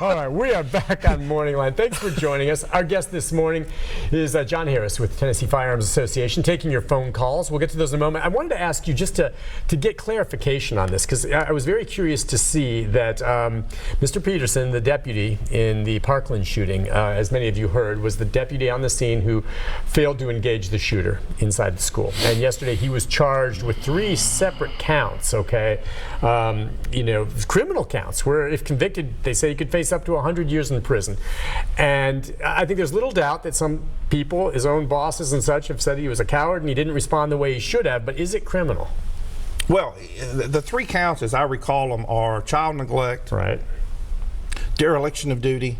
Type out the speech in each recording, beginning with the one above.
All right, we are back on MorningLine. Thanks for joining us. Our guest this morning is John Harris with Tennessee Firearms Association, taking your phone calls. We'll get to those in a moment. I wanted to ask you just to get clarification on this, because I was very curious to see that Mr. Peterson, the deputy in the Parkland shooting, as many of you heard, was the deputy on the scene who failed to engage the shooter inside the school. And yesterday he was charged with 3 separate counts, okay? Criminal counts, where if convicted, they say he could face up to 100 years in prison. And I think there's little doubt that some people, his own bosses and such, have said he was a coward and he didn't respond the way he should have, but is it criminal? Well, the 3 counts, as I recall them, are child neglect, right, dereliction of duty,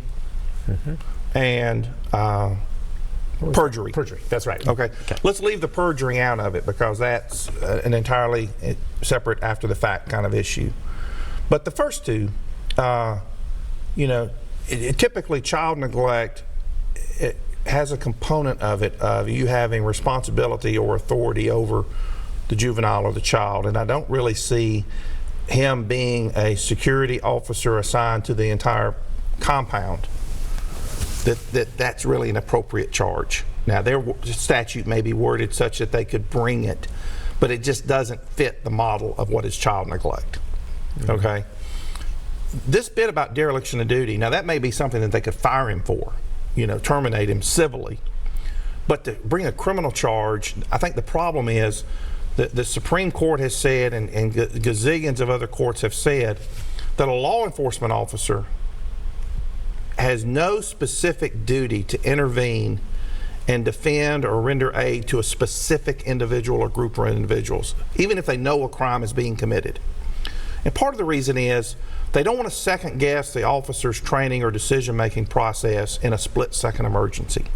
and perjury. Perjury, that's right. Okay, let's leave the perjury out of it, because that's an entirely separate after-the-fact kind of issue. But the first 2, typically child neglect, it has a component of it of you having responsibility or authority over the juvenile or the child, and I don't really see him being a security officer assigned to the entire compound that's really an appropriate charge. Now, their statute may be worded such that they could bring it, but it just doesn't fit the model of what is child neglect. Okay, this bit about dereliction of duty, now that may be something that they could fire him for, terminate him civilly, but to bring a criminal charge, I think the problem is that the Supreme Court has said, and gazillions of other courts have said, that a law enforcement officer has no specific duty to intervene and defend or render aid to a specific individual or group of individuals, even if they know a crime is being committed. And part of the reason is they don't want to second guess the officer's training or decision-making process in a split-second emergency.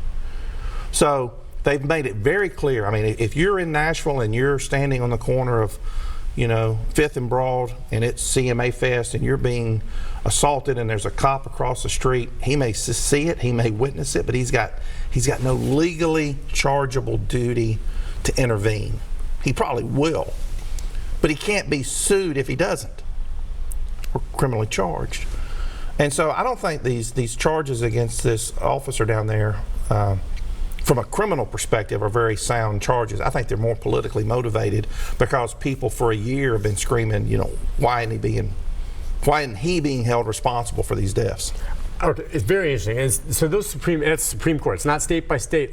So they've made it very clear. I mean, if you're in Nashville and you're standing on the corner of, 5th and Broad, and it's CMA Fest, and you're being assaulted, and there's a cop across the street, he may see it, he may witness it, but he's got no legally chargeable duty to intervene. He probably will, but he can't be sued if he doesn't, or criminally charged. And so I don't think these charges against this officer down there, from a criminal perspective, are very sound charges. I think they're more politically motivated, because people for a year have been screaming, why isn't he being held responsible for these deaths? Okay, it's very interesting. And so those Supreme Court, it's not state by state